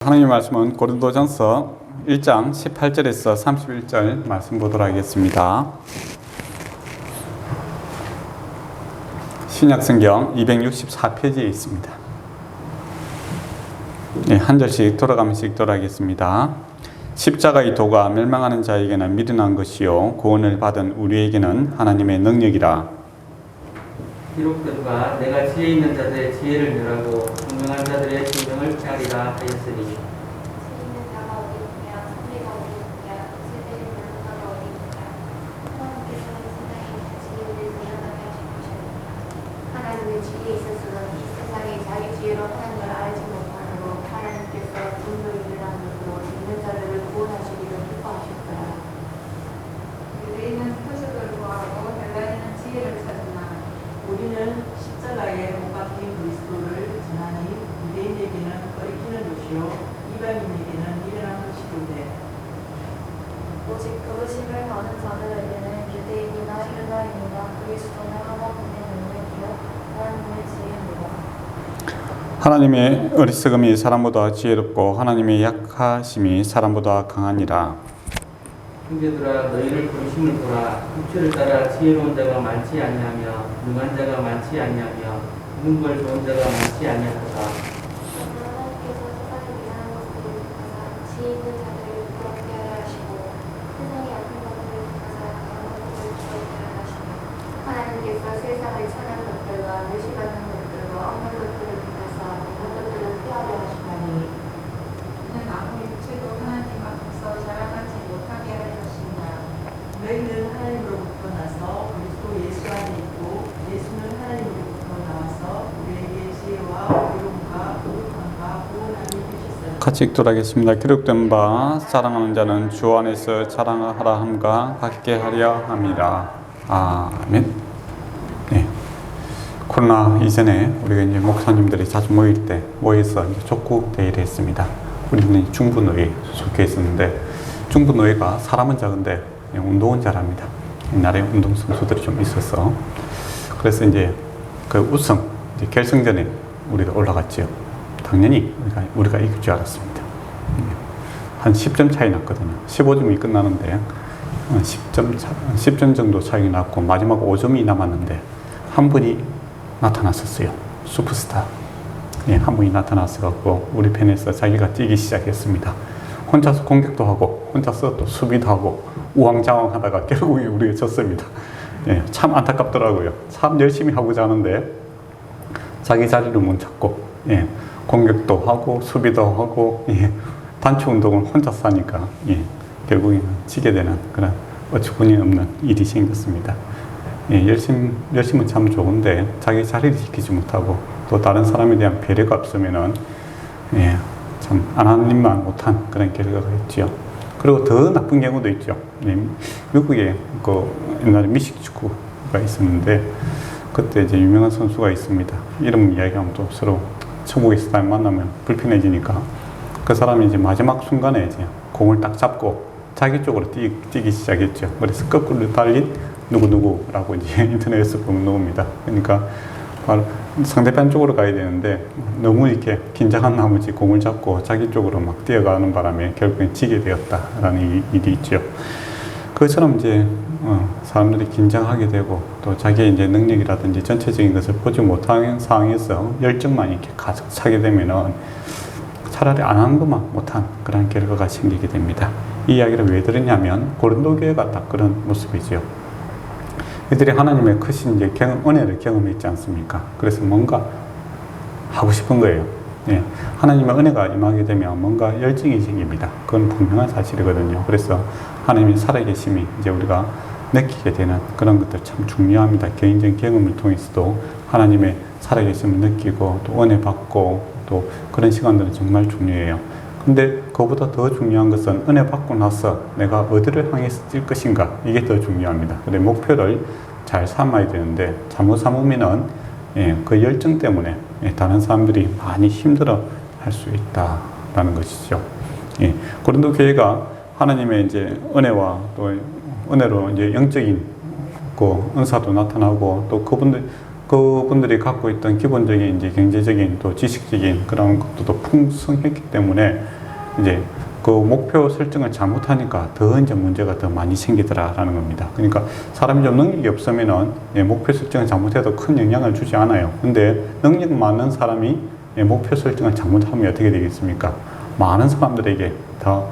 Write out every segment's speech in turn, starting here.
하나님의 말씀은 고린도전서 1장 18절에서 31절 말씀 보도록 하겠습니다. 신약성경 264페이지에 있습니다. 네, 한 절씩 돌아가면서 읽도록 하겠습니다. 십자가의 도가 멸망하는 자에게는 미련한 것이요 구원을 받은 우리에게는 하나님의 능력이라. 기록된 바 내가 지혜 있는 자들의 지혜를 멸하고 분명한 자들의 진정을 피하리라 하였으니 하나님의 지혜에 있어서는 이 세상에 자기 지혜로 하는 걸 알지 못하므로 하나님께서 분노의 일어남으로 있는 자들을 구원하시기를 기뻐하셨더라. 유대인은 표적을 구하고 헬라인은 지혜를 찾으나 우리는 십자가에 못 박힌 그리스도를 전하니 유대인에게는 거리끼는 것이요 이방인에게는 미련한 것이로되 오직 그것임을 아는 자들에게는 유대인이나 헬라인이나 그리스도나 하나님의 능력이요 하나님의 지혜입니다. 하나님의 어리석음이 사람보다 지혜롭고 하나님의 약하심이 사람보다 강하니라. 형제들아 너희를 부르심을 보라. 육체를 따라 지혜로운 자가 많지 아니하며 능한 자가 많지 아니하며 있는 걸 좋은 자가 많지 아니하도다. 하나님께서 세상에 미련한 것들을 택하사 지혜 있는 자들을 부끄럽게 하려 하시고 세상에 약한 것들을 택하사 강한 것들을 부끄럽게 하려 하시며 하나님께서 세상의 천한 것들과 멸시받는 것들과 없는 것들을 택하사 있는 것들을 피하려 하시나니 이는 아무 육체도 하나님 앞에서 자랑하지 못하게 할 것이니라. 너희는 하나님으로부터 나서 그리스도 예수 안에 있고 예수는 하나님으로부터 나와서 우리에게 지혜와 의로움과 거룩함과 구원함이 되셨으니 같이 읽도록 하겠습니다. 기록된 바 사랑하는 자는 주 안에서 자랑하라 함과 같게 하려 함이라. 아멘. 네. 코로나 이전에 우리가 이제 목사님들이 자주 모일 때 모여서 이제 족구 대회를 했습니다. 우리는 중부노회에 속해 있었는데 중부노회가 사람은 작은데 운동은 잘합니다. 옛날에 운동선수들이 좀 있어서 그래서 이제 그 우승 이제 결승전에 우리가 올라갔죠. 당연히 우리가 이길 줄 알았습니다. 한 10점 차이 났거든요. 15점이 끝나는데 10점 정도 차이 났고 마지막 5점이 남았는데 한 분이 나타났었어요. 슈퍼스타. 예, 한 분이 나타났어갖고 우리 편에서 자기가 뛰기 시작했습니다. 혼자서 공격도 하고 혼자서 또 수비도 하고 우왕좌왕하다가 결국에 우리가 졌습니다. 예, 참 안타깝더라고요. 참 열심히 하고자 하는데 자기 자리를 못 찾고 예, 공격도 하고 수비도 하고 예, 단체 운동을 혼자서 하니까 예, 결국에는 지게 되는 그런 어처구니 없는 일이 생겼습니다. 예, 열심은 참 좋은데 자기 자리를 지키지 못하고 또 다른 사람에 대한 배려가 없으면은 예, 참 안 하는 일만 못한 그런 결과가 있죠. 그리고 더 나쁜 경우도 있죠. 예, 미국에 그 옛날에 미식 축구가 있었는데 그때 이제 유명한 선수가 있습니다. 이름 이야기하면 또 서로 천국에서 다 만나면 불편해지니까 그 사람이 이제 마지막 순간에 이제 공을 딱 잡고 자기 쪽으로 뛰기 시작했죠. 그래서 거꾸로 달린 누구누구라고 이제 인터넷에서 보면 나옵니다. 그러니까 바로 상대편 쪽으로 가야 되는데 너무 이렇게 긴장한 나머지 공을 잡고 자기 쪽으로 막 뛰어가는 바람에 결국엔 지게 되었다라는 일이 있죠. 그것처럼 이제 사람들이 긴장하게 되고 또 자기의 이제 능력이라든지 전체적인 것을 보지 못하는 상황에서 열정만 이렇게 가득 차게 되면은 차라리 안 하는 것만 못한 그런 결과가 생기게 됩니다. 이 이야기를 왜 들었냐면 고린도 교회가 딱 그런 모습이죠. 이들이 하나님의 크신 이제 은혜를 경험했지 않습니까? 그래서 뭔가 하고 싶은 거예요. 예, 하나님의 은혜가 임하게 되면 뭔가 열정이 생깁니다. 그건 분명한 사실이거든요. 그래서 하나님의 살아계심이 이제 우리가 느끼게 되는 그런 것들 참 중요합니다. 개인적인 경험을 통해서도 하나님의 살아계심을 느끼고 또 은혜 받고 또 그런 시간들은 정말 중요해요. 근데 그보다 더 중요한 것은 은혜 받고 나서 내가 어디를 향해서 뛸 것인가 이게 더 중요합니다. 근데 목표를 잘 삼아야 되는데 잘못 삼으면은 예, 그 열정 때문에 예, 다른 사람들이 많이 힘들어 할 수 있다라는 것이죠. 예, 고린도 교회가 하나님의 이제 은혜와 또 은혜로 이제 영적인 그 은사도 나타나고 또 그분들 그분들이 갖고 있던 기본적인 이제 경제적인 또 지식적인 그런 것도 풍성했기 때문에 이제 그 목표 설정을 잘못하니까 더 이제 문제가 더 많이 생기더라라는 겁니다. 그러니까 사람이 좀 능력이 없으면은 목표 설정을 잘못해도 큰 영향을 주지 않아요. 근데 능력 많은 사람이 목표 설정을 잘못하면 어떻게 되겠습니까? 많은 사람들에게 더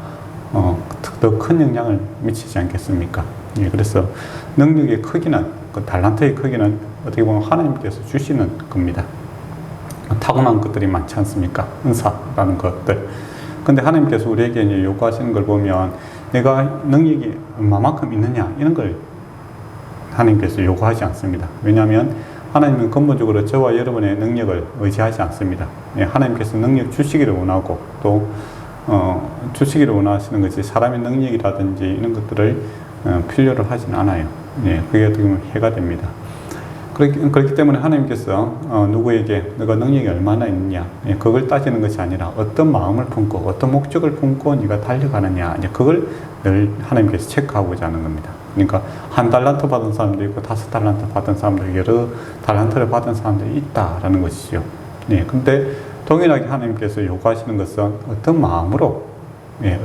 큰 영향을 미치지 않겠습니까? 예, 그래서 능력의 크기는, 그 달란트의 크기는 어떻게 보면 하나님께서 주시는 겁니다. 타고난 것들이 많지 않습니까? 은사라는 것들. 근데 하나님께서 우리에게 이제 요구하시는 걸 보면 내가 능력이 얼마만큼 있느냐 이런 걸 하나님께서 요구하지 않습니다. 왜냐하면 하나님은 근본적으로 저와 여러분의 능력을 의지하지 않습니다. 예, 하나님께서 능력 주시기를 원하고 또 주시기를 원하시는 것이 사람의 능력이라든지 이런 것들을 필요로 하진 않아요. 예, 그게 어떻게 보면 해가 됩니다. 그렇기 때문에 하나님께서 누구에게 너가 능력이 얼마나 있느냐, 예, 그걸 따지는 것이 아니라 어떤 마음을 품고 어떤 목적을 품고 네가 달려가느냐, 이제 그걸 늘 하나님께서 체크하고자 하는 겁니다. 그러니까 1달란트 받은 사람도 있고 5달란트 받은 사람도 있고 여러 달란트를 받은 사람들이 있다라는 것이죠. 예, 근데 동일하게 하나님께서 요구하시는 것은 어떤 마음으로, 예,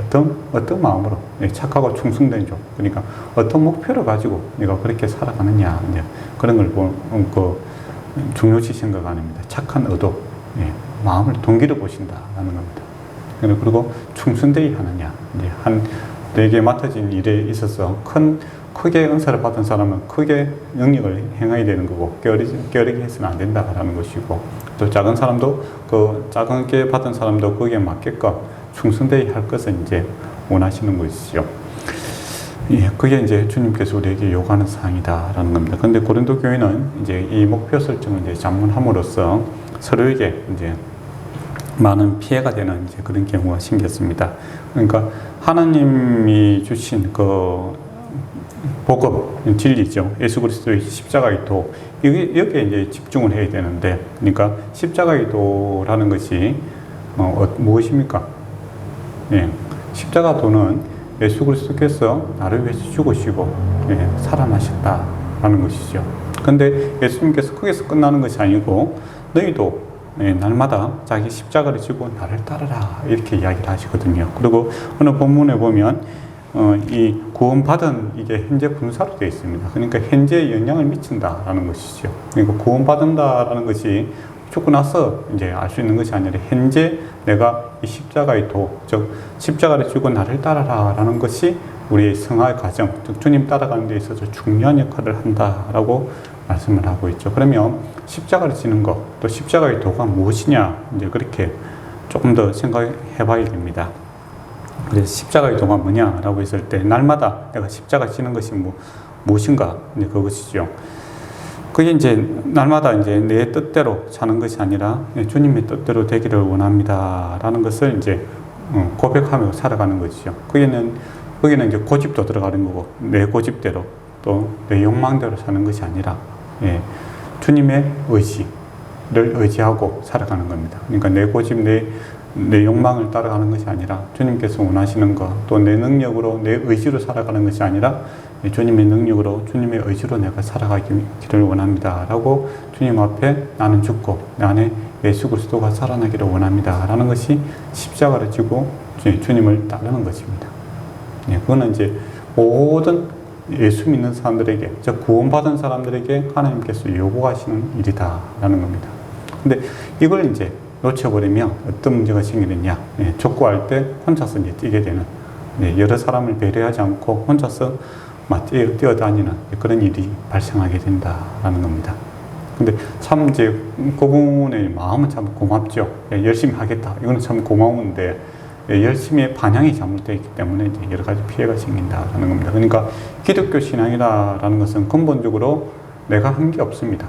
어떤 마음으로, 예, 착하고 충성된 종, 그러니까 어떤 목표를 가지고 내가 그렇게 살아가느냐, 이제 그런 걸 중요시 생각합니다. 착한 의도, 예, 마음을 동기를 보신다라는 겁니다. 그리고 충성되이 하느냐, 이제 내게 맡아진 일에 있어서 크게 은사를 받은 사람은 크게 영역을 행해야 되는 거고 게으르게 해서는 안 된다라는 것이고, 또 작은 사람도 그 작게 받은 사람도 거기에 맞게끔 충성되이 할 것을 이제 원하시는 것이죠. 예, 그게 이제 주님께서 우리에게 요구하는 사항이다라는 겁니다. 근데 고린도 교회는 이제 이 목표 설정을 이제 잘못함으로써 서로에게 이제 많은 피해가 되는 이제 그런 경우가 생겼습니다. 그러니까 하나님이 주신 그 복음, 진리죠. 예수 그리스도의 십자가의 도, 여기에 이제 집중을 해야 되는데, 그러니까 십자가의 도라는 것이 무엇입니까? 예, 십자가 도는 예수 그리스도께서 나를 위해서 죽으시고, 예, 살아나셨다라는 것이죠. 근데 예수님께서 거기서 끝나는 것이 아니고 너희도, 예, 날마다 자기 십자가를 지고 나를 따르라 이렇게 이야기를 하시거든요. 그리고 오늘 본문에 보면 이 구원받은 이게 현재 분사로 되어 있습니다. 그러니까 현재에 영향을 미친다라는 것이죠. 그러니까 구원받는다라는 것이 죽고 나서 이제 알 수 있는 것이 아니라 현재 내가 이 십자가의 도, 즉 십자가를 지고 나를 따라라라는 것이 우리의 성화의 과정, 즉 주님 따라가는 데 있어서 중요한 역할을 한다라고 말씀을 하고 있죠. 그러면 십자가를 지는 것, 또 십자가의 도가 무엇이냐, 이제 그렇게 조금 더 생각해 봐야 됩니다. 그래서 십자가의 도가 뭐냐라고 했을 때 날마다 내가 십자가 지는 것이 무엇인가, 이제 그것이죠. 그게 이제 날마다 이제 내 뜻대로 사는 것이 아니라 주님의 뜻대로 되기를 원합니다라는 것을 이제 고백하며 살아가는 것이죠. 거기는 이제 고집도 들어가는 거고 내 고집대로 또 내 욕망대로 사는 것이 아니라, 예, 주님의 의지를 의지하고 살아가는 겁니다. 그러니까 내 고집, 내 욕망을 따라가는 것이 아니라 주님께서 원하시는 것, 또 내 능력으로 내 의지로 살아가는 것이 아니라 주님의 능력으로 주님의 의지로 내가 살아가기를 원합니다 라고 주님 앞에 나는 죽고 내 안에 예수 그리스도가 살아나기를 원합니다 라는 것이 십자가를 지고 주님을 따르는 것입니다. 예, 그거는 이제 모든 예수 믿는 사람들에게, 즉 구원받은 사람들에게 하나님께서 요구하시는 일이다라는 겁니다. 근데 이걸 이제 놓쳐버리면 어떤 문제가 생기느냐, 예, 족구할 때 혼자서 이제 뛰게 되는, 예, 여러 사람을 배려하지 않고 혼자서 막 뛰어다니는 그런 일이 발생하게 된다라는 겁니다. 근데 참 이제 그분의 마음은 참 고맙죠. 예, 열심히 하겠다. 이거는 참 고마운데, 예, 열심히 반향이 잘못되어 있기 때문에 이제 여러 가지 피해가 생긴다라는 겁니다. 그러니까 기독교 신앙이라는 것은 근본적으로 내가 한 게 없습니다.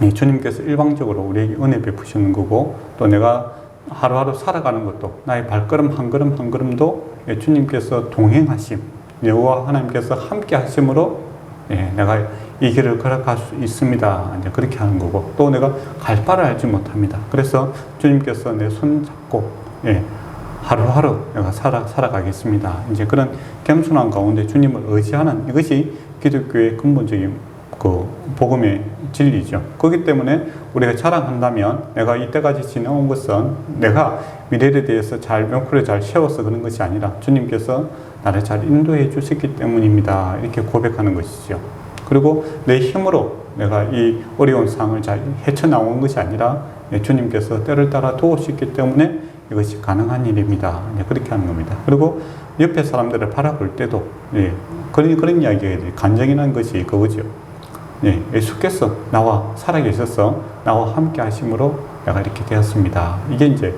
예, 주님께서 일방적으로 우리에게 은혜 베푸시는 거고, 또 내가 하루하루 살아가는 것도 나의 발걸음 한 걸음 한 걸음도, 예, 주님께서 동행하심, 여호와 하나님께서 함께 하심으로, 예, 내가 이 길을 걸어갈 수 있습니다. 이제 그렇게 하는 거고, 또 내가 갈 바를 알지 못합니다. 그래서 주님께서 내 손 잡고, 예, 하루하루 내가 살아가겠습니다. 이제 그런 겸손한 가운데 주님을 의지하는 이것이 기독교의 근본적인 그 복음의 진리죠. 그렇기 때문에 우리가 자랑한다면 내가 이때까지 지내온 것은 내가 미래에 대해서 잘 묘표를 잘 세워서 그런 것이 아니라 주님께서 나를 잘 인도해 주셨기 때문입니다. 이렇게 고백하는 것이죠. 그리고 내 힘으로 내가 이 어려운 상황을 잘 헤쳐나온 것이 아니라 주님께서 때를 따라 도우셨기 때문에 이것이 가능한 일입니다. 그렇게 하는 겁니다. 그리고 옆에 사람들을 바라볼 때도 그런 이야기가 간증이라는 것이 그거죠. 예수께서 나와 살아계셔서 나와 함께 하심으로 내가 이렇게 되었습니다. 이게 이제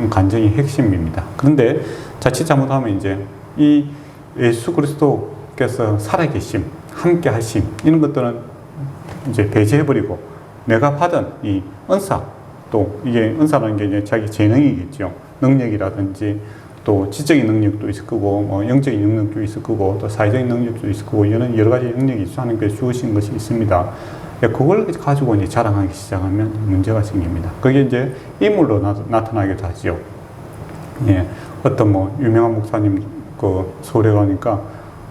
간증의 핵심입니다. 그런데 자칫 잘못하면 이제 이 예수 그리스도께서 살아계심, 함께 하심 이런 것들은 이제 배제해버리고 내가 받은 이 은사, 또 이게 은사라는 게 이제 자기 재능이겠죠. 능력이라든지 또 지적인 능력도 있을 거고, 뭐 영적인 능력도 있을 거고, 또 사회적인 능력도 있을 거고, 이런 여러 가지 능력이 하나님께서 주신 것이 있습니다. 그걸 가지고 이제 자랑하기 시작하면 문제가 생깁니다. 그게 이제 인물로 나타나기도 하죠. 예, 어떤 뭐 유명한 목사님 그 서울에 가니까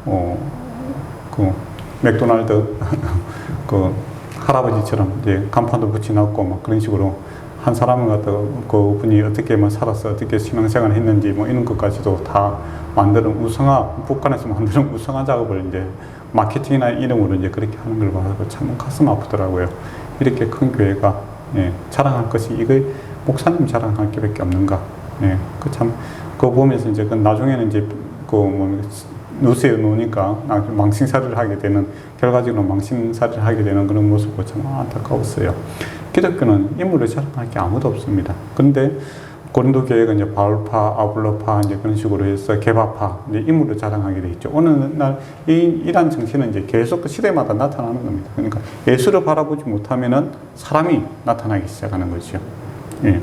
그 맥도날드 그 할아버지처럼 이제 간판도 붙여놨고 막 그런 식으로 한 사람을 갖다가 그 분이 어떻게만 살아서 어떻게 신앙생활을 했는지 뭐 이런 것까지도 다 만드는 북한에서 만드는 우상화 작업을 이제 마케팅이나 이름으로 이제 그렇게 하는 걸 봐서 참 가슴 아프더라고요. 이렇게 큰 교회가 자랑할 것이 이거 목사님 자랑할 게밖에 없는가? 그 참 그거 보면서 이제 그 나중에는 이제 그 뭐 뉴스에 놓으니까 망신살이를 하게 되는 결과적으로 망신살이를 하게 되는 그런 모습을 참 안타까웠어요. 기독교는 인물을 자랑할 게 아무도 없습니다. 그런데 고린도 교회가 이제 바울파, 아볼로파 이제 그런 식으로 해서 개바파 이제 인물을 자랑하게 돼 있죠. 어느 날 이란 정신은 이제 계속 그 시대마다 나타나는 겁니다. 그러니까 예수를 바라보지 못하면은 사람이 나타나기 시작하는 거죠.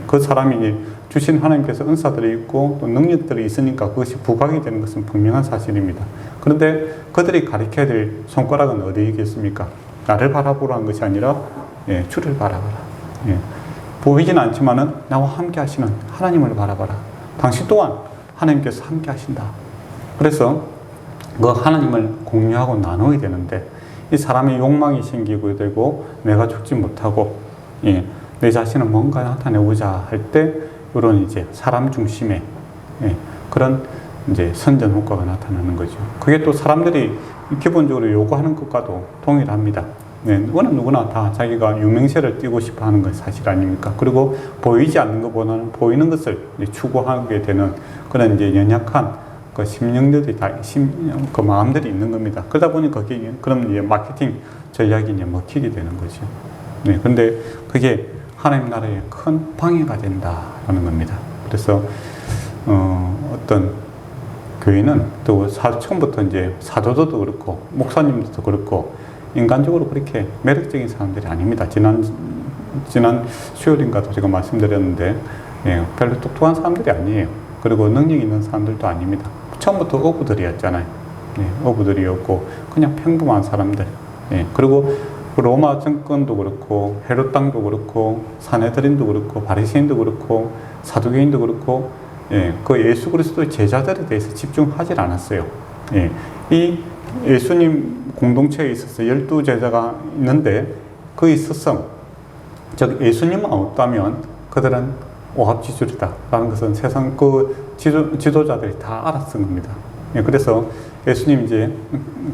그 사람이 이제 주신 하나님께서 은사들이 있고 또 능력들이 있으니까 그것이 부각이 되는 것은 분명한 사실입니다. 그런데 그들이 가리켜야 될 손가락은 어디에 있겠습니까? 나를 바라보라는 것이 아니라 주를 바라봐라. 보이진 않지만은 나와 함께 하시는 하나님을 바라봐라. 당신 또한 하나님께서 함께 하신다. 그래서 그 하나님을 공유하고 나눠야 되는데 이 사람의 욕망이 생기고 되고 내가 죽지 못하고 내 자신을 뭔가 나타내고자 할 때 이런 이제 사람 중심의 그런 이제 선전 효과가 나타나는 거죠. 그게 또 사람들이 기본적으로 요구하는 것과도 동일합니다. 어느 누구나 다 자기가 유명세를 띠고 싶어 하는 건 사실 아닙니까? 그리고 보이지 않는 것보다는 보이는 것을 추구하게 되는 그런 이제 연약한 그 심령들이 그 마음들이 있는 겁니다. 그러다 보니까 그게 그런 이제 마케팅 전략이 이제 먹히게 되는 거죠. 그런데 그게 하나님 나라에 큰 방해가 된다라는 겁니다. 그래서 어떤 교회는 또 처음부터 이제 사도들도 그렇고 목사님들도 그렇고 인간적으로 그렇게 매력적인 사람들이 아닙니다. 지난 수요일인가도 제가 말씀드렸는데 별로 똑똑한 사람들이 아니에요. 그리고 능력 있는 사람들도 아닙니다. 처음부터 어부들이었잖아요. 어부들이었고 그냥 평범한 사람들. 그리고 로마 정권도 그렇고 헤롯 땅도 그렇고 사내들인도 그렇고 바리새인도 그렇고 사두개인도 그렇고 그 예수 그리스도의 제자들에 대해서 집중하지 않았어요. 이 예수님 공동체에 있어서 12제자가 있는데 그 있어서 즉 예수님만 없다면 그들은 오합지졸이다 라는 것은 세상 그 지도자들이 다 알았던 겁니다. 그래서 예수님 이제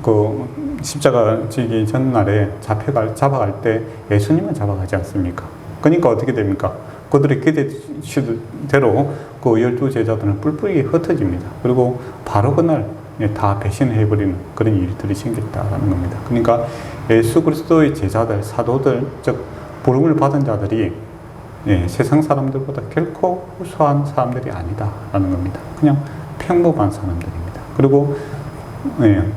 그 십자가 지기 전날에 잡아갈 때 예수님만 잡아가지 않습니까? 그러니까 어떻게 됩니까? 그들의 기대대로 그 12제자들은 뿔뿔이 흩어집니다. 그리고 바로 그날 다 배신해버리는 그런 일들이 생겼다라는 겁니다. 그러니까 예수 그리스도의 제자들, 사도들, 즉 부름을 받은 자들이 세상 사람들보다 결코 우수한 사람들이 아니다라는 겁니다. 그냥 평범한 사람들입니다. 그리고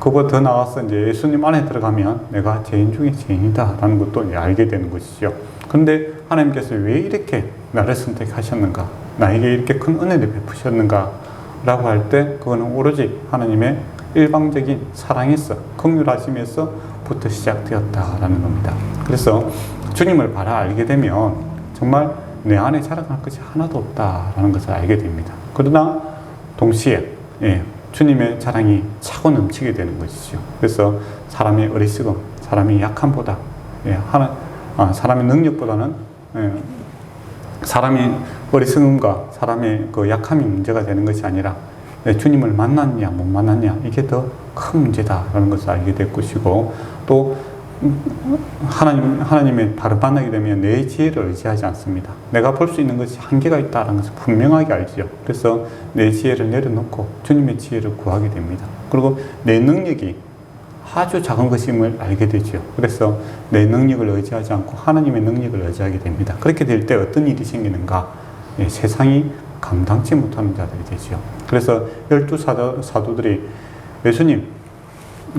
그거 더 나아가서 이제 예수님 안에 들어가면 내가 죄인 중에 죄인이다라는 것도 이제 알게 되는 것이죠. 그런데 하나님께서 왜 이렇게 나를 선택하셨는가? 나에게 이렇게 큰 은혜를 베푸셨는가? 라고 할 때 그거는 오로지 하나님의 일방적인 사랑에서 긍휼하심에서부터 시작되었다라는 겁니다. 그래서 주님을 알게 되면 정말 내 안에 자랑할 것이 하나도 없다라는 것을 알게 됩니다. 그러나 동시에 주님의 자랑이 차고 넘치게 되는 것이죠. 그래서 사람의 어리석음, 사람의 약함보다, 사람의 능력보다는 사람의 어리석음과 사람의 그 약함이 문제가 되는 것이 아니라 주님을 만났냐 못 만났냐 이게 더 큰 문제다라는 것을 알게 될 것이고, 또 하나님의 바로 만나게 되면 내 지혜를 의지하지 않습니다. 내가 볼 수 있는 것이 한계가 있다는 것을 분명하게 알지요. 그래서 내 지혜를 내려놓고 주님의 지혜를 구하게 됩니다. 그리고 내 능력이 아주 작은 것임을 알게 되죠. 그래서 내 능력을 의지하지 않고 하나님의 능력을 의지하게 됩니다. 그렇게 될 때 어떤 일이 생기는가? 세상이 감당치 못하는 자들이 되죠. 그래서 12 사도들이 예수님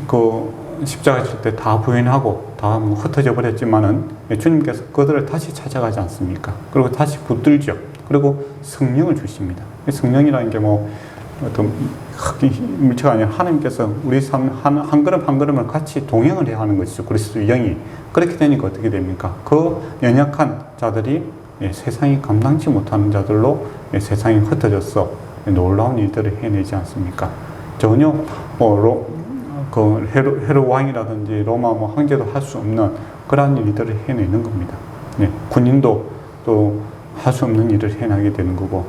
그 십자가 질 때 다 부인하고 다 흩어져 버렸지만은 주님께서 그들을 다시 찾아가지 않습니까? 그리고 다시 붙들죠. 그리고 성령을 주십니다. 성령이라는 게 뭐 어떤 물체가 아니라 하나님께서 우리 삶 한 걸음 한 걸음을 같이 동행을 해야 하는 것이죠. 그리스도의 영이. 그렇게 되니까 어떻게 됩니까? 그 연약한 자들이 세상이 감당치 못하는 자들로 세상이 흩어져서 놀라운 일들을 해내지 않습니까? 전혀 헤롯 왕이라든지 로마 황제도 할 수 없는 그러한 일들을 해내는 겁니다. 군인도 또 할 수 없는 일을 해내게 되는 거고,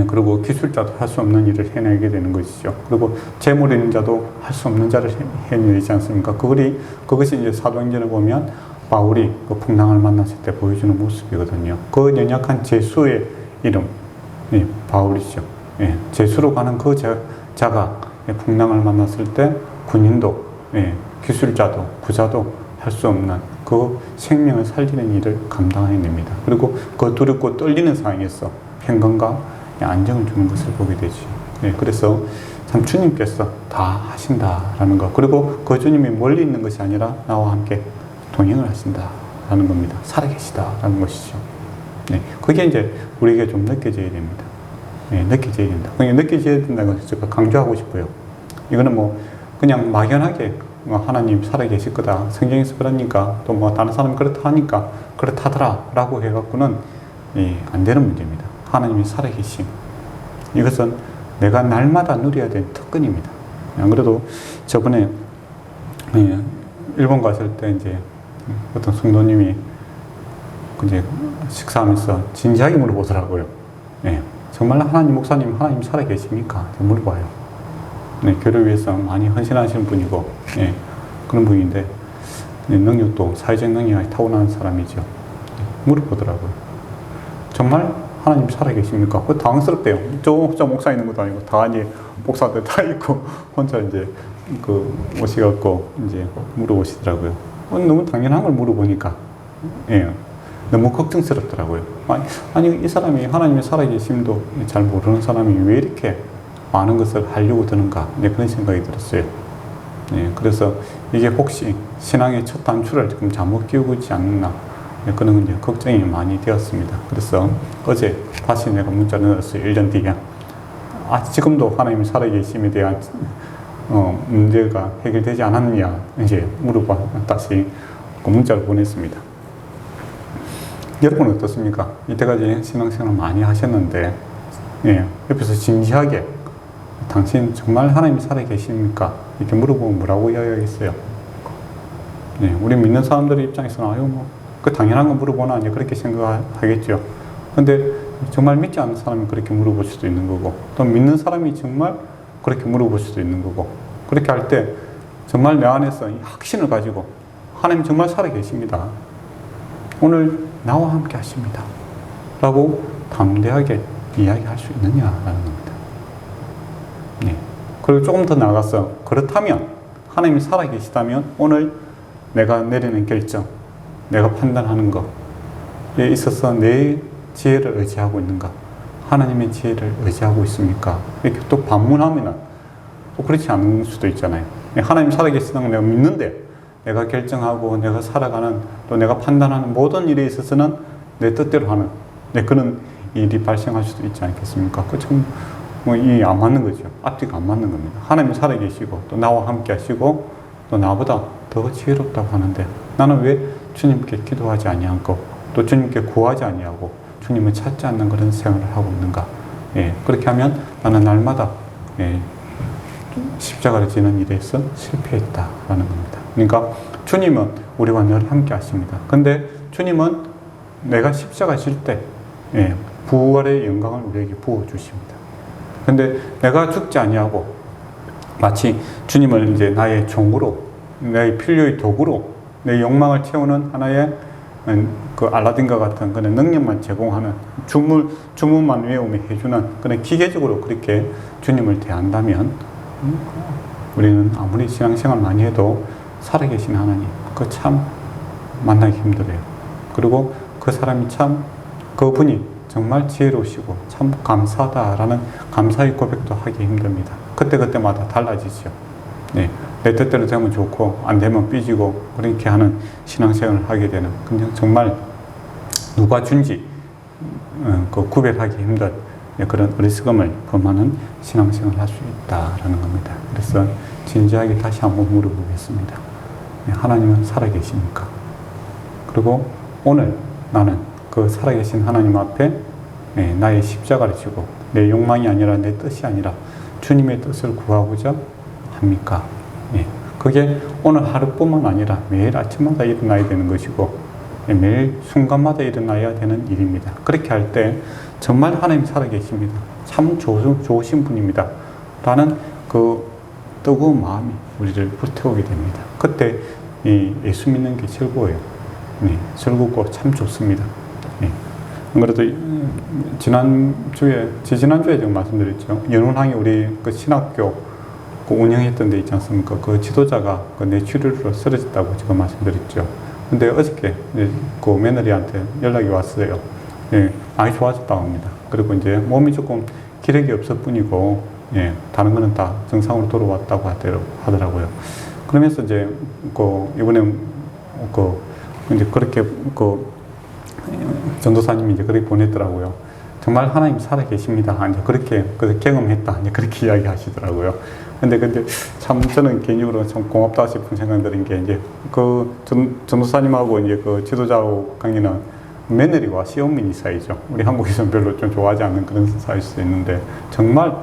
그리고 기술자도 할 수 없는 일을 해내게 되는 것이죠. 그리고 재물 있는 자도 할 수 없는 자를 해내지 않습니까? 그것이 이제 사도행전을 보면 바울이 그 풍랑을 만났을 때 보여주는 모습이거든요. 그 연약한 제수의 이름, 바울이죠. 제수로 가는 그 자가 풍랑을 만났을 때 군인도, 기술자도, 부자도 할 수 없는 그 생명을 살리는 일을 감당해냅니다. 그리고 그 두렵고 떨리는 상황에서 평강과 안정을 주는 것을 보게 되죠. 그래서 참 주님께서 다 하신다라는 것, 그리고 그 주님이 멀리 있는 것이 아니라 나와 함께 동행을 하신다라는 겁니다. 살아계시다라는 것이죠. 그게 이제 우리에게 좀 느껴져야 됩니다. 느껴져야 된다. 그냥 느껴져야 된다는 것을 제가 강조하고 싶어요. 이거는 뭐 그냥 막연하게 하나님 살아계실 거다, 성경에서 그러니까 또 뭐 다른 사람이 그렇다 하니까 그렇다더라 라고 해갖고는 안 되는 문제입니다. 하나님이 살아계심, 이것은 내가 날마다 누려야 되는 특권입니다. 안 그래도 저번에 일본 갔을 때 이제 어떤 성도님이 이제 식사하면서 진지하게 물어보더라고요. 정말 하나님 목사님, 하나님 살아계십니까? 물어봐요. 교회를 위해서 많이 헌신하시는 분이고, 그런 분인데, 능력도, 사회적 능력이 타고나는 사람이죠. 물어보더라고요. 정말 하나님 살아계십니까? 그거 당황스럽대요. 저 목사 있는 것도 아니고, 다 이제 목사들 다 있고, 혼자 이제 오시갖고, 이제 물어보시더라고요. 너무 당연한 걸 물어보니까, 너무 걱정스럽더라고요. 아니, 이 사람이 하나님의 살아계심도 잘 모르는 사람이 왜 이렇게 많은 것을 하려고 드는가, 그런 생각이 들었어요. 그래서 이게 혹시 신앙의 첫 단추를 지금 잘못 끼우고 있지 않나, 그런 이제 걱정이 많이 되었습니다. 그래서 어제 다시 내가 문자를 넣었어요. 1년 뒤에. 지금도 하나님의 살아계심에 대한 문제가 해결되지 않았느냐, 이제 다시 문자를 보냈습니다. 여러분 어떻습니까? 이때까지 신앙생활 많이 하셨는데, 옆에서 진지하게 당신 정말 하나님이 살아계십니까? 이렇게 물어보면 뭐라고 이야기하겠어요? 우리 믿는 사람들의 입장에서는 그 당연한 거 물어보나 이제 그렇게 생각하겠죠. 근데 정말 믿지 않는 사람이 그렇게 물어볼 수도 있는 거고, 또 믿는 사람이 정말 그렇게 물어볼 수도 있는 거고, 그렇게 할 때 정말 내 안에서 이 확신을 가지고 하나님 정말 살아계십니다. 오늘 나와 함께 하십니다. 라고 담대하게 이야기할 수 있느냐라는 겁니다. 그리고 조금 더 나아가서, 그렇다면 하나님이 살아계시다면 오늘 내가 내리는 결정, 내가 판단하는 것에 있어서 내 지혜를 의지하고 있는가, 하나님의 지혜를 의지하고 있습니까? 이렇게 또 반문하면 또 그렇지 않을 수도 있잖아요. 하나님 살아계시다는 걸 내가 믿는데 내가 결정하고 내가 살아가는, 또 내가 판단하는 모든 일에 있어서는 내 뜻대로 하는 그런 일이 발생할 수도 있지 않겠습니까? 그 참 이 안 맞는 거죠. 앞뒤가 안 맞는 겁니다. 하나님이 살아계시고 또 나와 함께 하시고 또 나보다 더 지혜롭다고 하는데 나는 왜 주님께 기도하지 아니하고 또 주님께 구하지 아니하고 주님을 찾지 않는 그런 생활을 하고 있는가? 그렇게 하면 나는 날마다 십자가를 지는 일에서 실패했다라는 겁니다. 그러니까 주님은 우리와 늘 함께 하십니다. 근데 주님은 내가 십자가 질 때, 예, 부활의 영광을 우리에게 부어주십니다. 근데 내가 죽지 아니하고 마치 주님을 이제 나의 종으로, 나의 필요의 도구로, 내 욕망을 채우는 하나의 그 알라딘과 같은 그런 능력만 제공하는 주문만 외우며 해주는 그런 기계적으로 그렇게 주님을 대한다면 우리는 아무리 신앙생활 많이 해도 살아계신 하나님, 그 참 만나기 힘들어요. 그리고 그 사람이 참, 그분이 정말 지혜로우시고 참 감사하다라는 감사의 고백도 하기 힘듭니다. 그때그때마다 달라지죠. 네. 내 뜻대로 되면 좋고 안 되면 삐지고 그렇게 하는 신앙생활을 하게 되는, 그냥 정말 누가 준지 그 구별하기 힘든 그런 어리석음을 범하는 신앙생활을 할 수 있다라는 겁니다. 그래서 진지하게 다시 한번 물어보겠습니다. 하나님은 살아계십니까? 그리고 오늘 나는 그 살아계신 하나님 앞에 나의 십자가를 지고 내 욕망이 아니라 내 뜻이 아니라 주님의 뜻을 구하고자 합니까? 예. 그게 오늘 하루뿐만 아니라 매일 아침마다 일어나야 되는 것이고 매일 순간마다 일어나야 되는 일입니다. 그렇게 할 때 정말 하나님 살아계십니다. 참 좋으신 분입니다. 라는 그 뜨거운 마음이 우리를 불태우게 됩니다. 그때 예수 믿는 게 즐거워요. 네, 즐겁고 참 좋습니다. 네. 안 그래도 지지난주에 제가 말씀드렸죠. 연운항이 우리 그 신학교 그 운영했던 데 있지 않습니까? 그 지도자가 그 뇌출혈로 쓰러졌다고 제가 말씀드렸죠. 근데 어저께 그 며느리한테 연락이 왔어요. 예, 많이 좋아졌다고 합니다. 그리고 이제 몸이 조금 기력이 없을 뿐이고, 예, 다른 거는 다 정상으로 돌아왔다고 하더라고요. 그러면서 이제 이번에 이제 그렇게 전도사님이 이제 그렇게 보냈더라고요. 정말 하나님 살아 계십니다. 이제 그렇게 경험했다. 이제 그렇게 이야기하시더라고요. 근데 참 저는 개인적으로 참 고맙다 싶은 생각 드는 게, 이제 전도사님하고 이제 그 지도자하고 관계는 며느리와 시어머니 사이죠. 우리 한국에서는 별로 좀 좋아하지 않는 그런 사이일 수도 있는데, 정말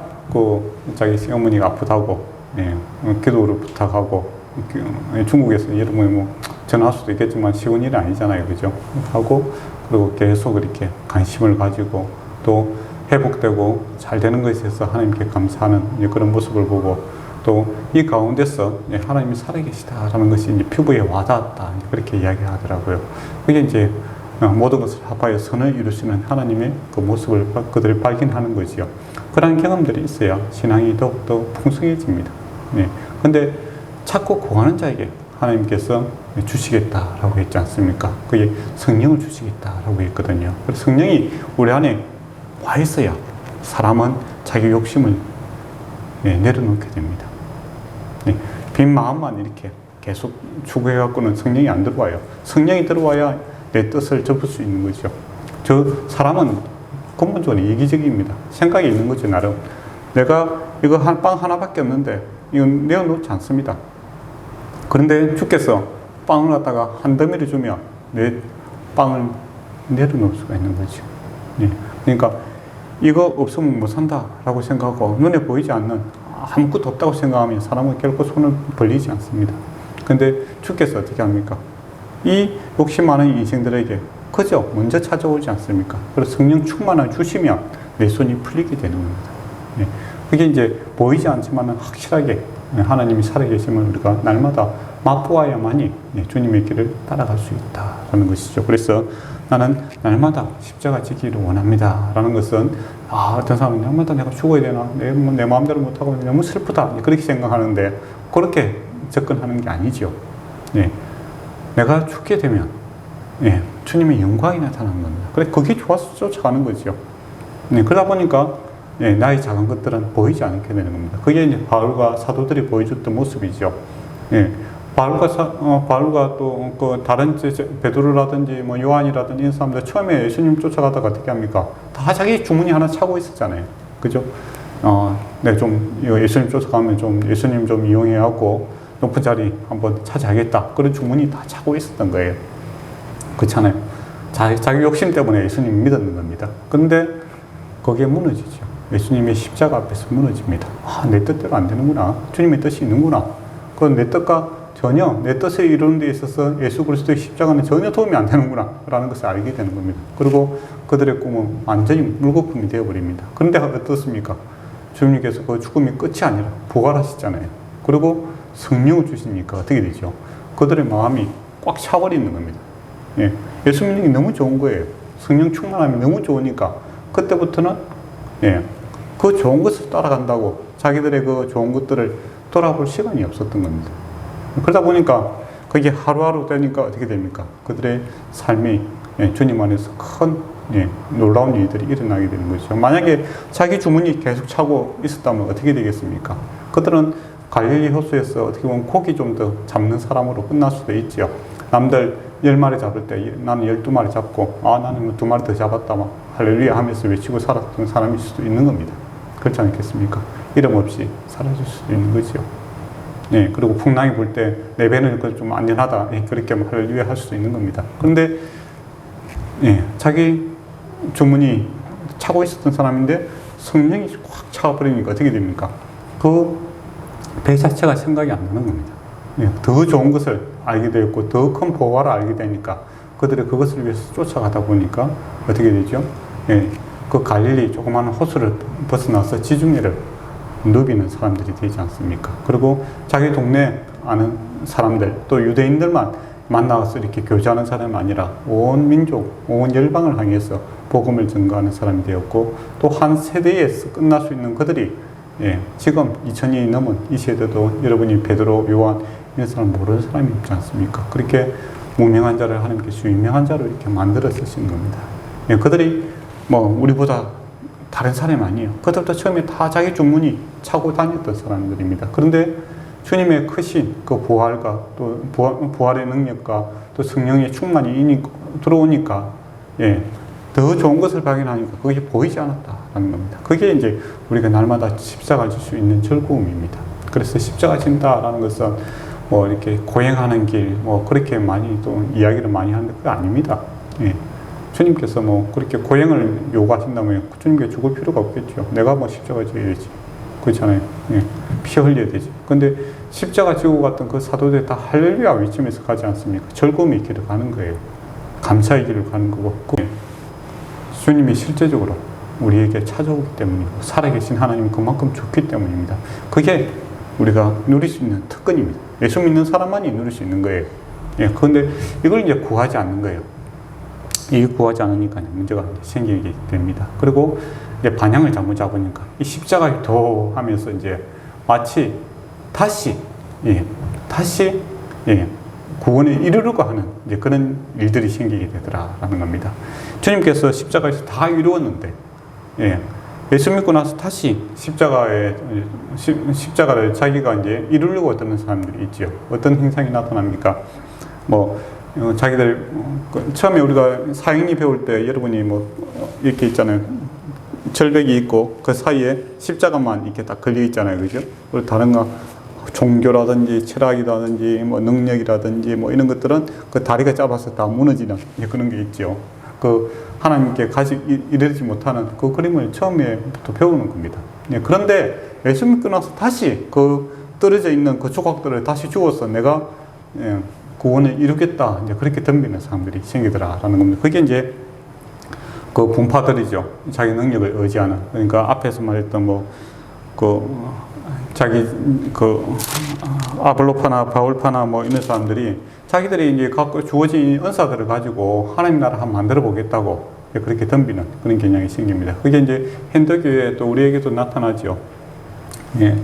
자기 시어머니가 아프다고, 예, 기도를 부탁하고, 중국에서 여러분이 전화할 수도 있겠지만 쉬운 일이 아니잖아요. 그죠? 하고, 그리고 계속 이렇게 관심을 가지고 또 회복되고 잘 되는 것에 있어서 하나님께 감사하는 그런 모습을 보고, 또 이 가운데서 하나님이 살아계시다라는 것이 이제 피부에 와닿았다. 그렇게 이야기하더라고요. 그게 이제 모든 것을 합하여 선을 이루시는 하나님의 그 모습을 그들이 발견하는 거지요. 그런 경험들이 있어야 신앙이 더욱더 풍성해집니다. 네. 근데 찾고 구하는 자에게 하나님께서 주시겠다라고 했지 않습니까? 그게 성령을 주시겠다라고 했거든요. 그래서 성령이 우리 안에 와 있어야 사람은 자기 욕심을 내려놓게 됩니다. 빈 마음만 이렇게 계속 추구해갖고는 성령이 안 들어와요. 성령이 들어와야 내 뜻을 접을 수 있는 거죠. 사람은 근본적으로 이기적입니다. 생각이 있는 거죠, 나름. 내가 이거 빵 하나밖에 없는데 이건 내어놓지 않습니다. 그런데 주께서 빵을 갖다가 한 더미를 주면 내 빵을 내려놓을 수가 있는 거죠. 네. 그러니까 이거 없으면 못 산다라고 생각하고 눈에 보이지 않는 아무것도 없다고 생각하면 사람은 결코 손을 벌리지 않습니다. 그런데 주께서 어떻게 합니까? 이 욕심 많은 인생들에게 그저 먼저 찾아오지 않습니까? 그래서 성령 충만을 주시면 내 손이 풀리게 되는 겁니다. 네. 그게 이제 보이지 않지만 확실하게 하나님이 살아계심을 우리가 날마다 맛보아야만이 주님의 길을 따라갈 수 있다라는 것이죠. 그래서 나는 날마다 십자가 지기를 원합니다 라는 것은, 어떤 사람은 날마다 내가 죽어야 되나, 내 마음대로 못하고 너무 슬프다, 그렇게 생각하는데 그렇게 접근하는 게 아니죠. 네. 내가 죽게 되면 주님의 영광이 나타나는 겁니다. 그래, 그게 좋아서 쫓아가는 거죠. 네. 그러다 보니까 나의 작은 것들은 보이지 않게 되는 겁니다. 그게 이제 바울과 사도들이 보여줬던 모습이죠. 바울과 또 다른 베드로라든지 요한이라든지 이런 사람들 처음에 예수님 쫓아가다가 어떻게 합니까? 다 자기 주머니 하나 차고 있었잖아요. 그죠? 예수님 쫓아가면 예수님 좀 이용해갖고 높은 자리 한번 차지하겠다. 그런 주머니 다 차고 있었던 거예요. 그렇잖아요. 자기 욕심 때문에 예수님 믿었는 겁니다. 그런데 거기에 무너지죠. 예수님의 십자가 앞에서 무너집니다. 내 뜻대로 안 되는구나. 주님의 뜻이 있는구나. 내 뜻과 전혀 내 뜻을 이루는 데 있어서 예수 그리스도의 십자가는 전혀 도움이 안 되는구나 라는 것을 알게 되는 겁니다. 그리고 그들의 꿈은 완전히 물거품이 되어버립니다. 그런데 어떻습니까? 주님께서 그 죽음이 끝이 아니라 부활하시잖아요. 그리고 성령을 주시니까 어떻게 되죠? 그들의 마음이 꽉 차버리는 겁니다. 예. 예수 믿는 게 너무 좋은 거예요. 성령 충만함이 너무 좋으니까 그때부터는 예, 그 좋은 것을 따라간다고 자기들의 그 좋은 것들을 돌아볼 시간이 없었던 겁니다. 그러다 보니까 그게 하루하루 되니까 어떻게 됩니까? 그들의 삶이 예, 주님 안에서 큰 예, 놀라운 일들이 일어나게 되는 거죠. 만약에 자기 주문이 계속 차고 있었다면 어떻게 되겠습니까? 그들은 갈릴리 호수에서 어떻게 보면 고기 좀 더 잡는 사람으로 끝날 수도 있죠. 남들 10마리 잡을 때 나는 12마리 잡고 나는 2마리 더 잡았다 막 할렐루야 하면서 외치고 살았던 사람일 수도 있는 겁니다. 그렇지 않겠습니까? 이름 없이 사라질 수도 있는 거죠. 예, 그리고 풍랑이 불 때 내 배는 좀 안전하다 예, 그렇게 할렐루야 할 수도 있는 겁니다. 그런데 예, 자기 주문이 차고 있었던 사람인데 성령이 확 차버리니까 어떻게 됩니까? 그 배 자체가 생각이 안 나는 겁니다. 예, 더 좋은 것을 알게 되었고 더 큰 보화를 알게 되니까 그들이 그것을 위해서 쫓아가다 보니까 어떻게 되죠? 예, 그 갈릴리 조그마한 호수를 벗어나서 지중해를 누비는 사람들이 되지 않습니까? 그리고 자기 동네 아는 사람들 또 유대인들만 만나서 이렇게 교제하는 사람이 아니라 온 민족, 온 열방을 향해서 복음을 전가하는 사람이 되었고 또 한 세대에서 끝날 수 있는 그들이 예, 지금 2000년이 넘은 이 세대도 여러분이 베드로, 요한 이런 사람 모르는 사람이 있지 않습니까? 그렇게 무명한 자를 하나님께서 유명한 자로 이렇게 만들어 쓰신 겁니다. 예, 그들이 뭐 우리보다 다른 사람이 아니에요. 그들도 처음에 다 자기 주문이 차고 다녔던 사람들입니다. 그런데 주님의 크신 그 부활과 또 부활의 능력과 또 성령의 충만이 들어오니까 예, 더 좋은 것을 발견하니까 그것이 보이지 않았다라는 겁니다. 그게 이제 우리가 날마다 십자가 질 수 있는 즐거움입니다. 그래서 십자가 진다라는 것은 뭐 이렇게 고행하는 길 뭐 그렇게 많이 또 이야기를 많이 하는 게 아닙니다. 예. 주님께서 뭐 그렇게 고행을 요구하신다면 주님께 죽을 필요가 없겠죠. 내가 뭐 십자가 지어야지. 그렇잖아요. 예. 피 흘려야 되지. 근데 십자가 지고 갔던 그 사도들 다 할렐루야 외치면서 가지 않습니까? 즐거움의 길을 가는 거예요. 감사의 길을 가는 거고. 주님이 실제적으로 우리에게 찾아오기 때문이고 살아계신 하나님이 그만큼 좋기 때문입니다. 그게 우리가 누릴 수 있는 특권입니다. 예수 믿는 사람만이 누릴 수 있는 거예요. 예, 그런데 이걸 이제 구하지 않는 거예요. 이 구하지 않으니까 문제가 생기게 됩니다. 그리고 이제 방향을 잘못 잡으니까 이 십자가에 더 하면서 이제 마치 다시 구원을 이루려고 하는 이제 그런 일들이 생기게 되더라라는 겁니다. 주님께서 십자가에서 다 이루었는데, 예수 믿고 나서 다시 십자가를 자기가 이제 이루려고 하는 사람들이 있죠. 어떤 현상이 나타납니까? 자기들, 처음에 우리가 사형리 배울 때 여러분이 이렇게 있잖아요. 절벽이 있고 그 사이에 십자가만 이렇게 딱 걸려 있잖아요. 그죠? 그리고 다른 거, 종교라든지 철학이라든지 능력이라든지 이런 것들은 그 다리가 짧아서 다 무너지는 그런 게 있죠. 그 하나님께 이르지 못하는 그 그림을 처음에부터 배우는 겁니다. 그런데 예수 믿고 나서 다시 그 떨어져 있는 그 조각들을 다시 주워서 내가 구원을 이루겠다. 이제 그렇게 덤비는 사람들이 생기더라라는 겁니다. 그게 이제 그 분파들이죠. 자기 능력을 의지하는. 그러니까 앞에서 말했던 아볼로파나 바울파나 이런 사람들이 자기들이 이제 갖고 주어진 은사들을 가지고 하나님 나라 한번 만들어 보겠다고 그렇게 덤비는 그런 경향이 생깁니다. 그게 이제 현대교회에 또 우리에게도 나타나죠. 예.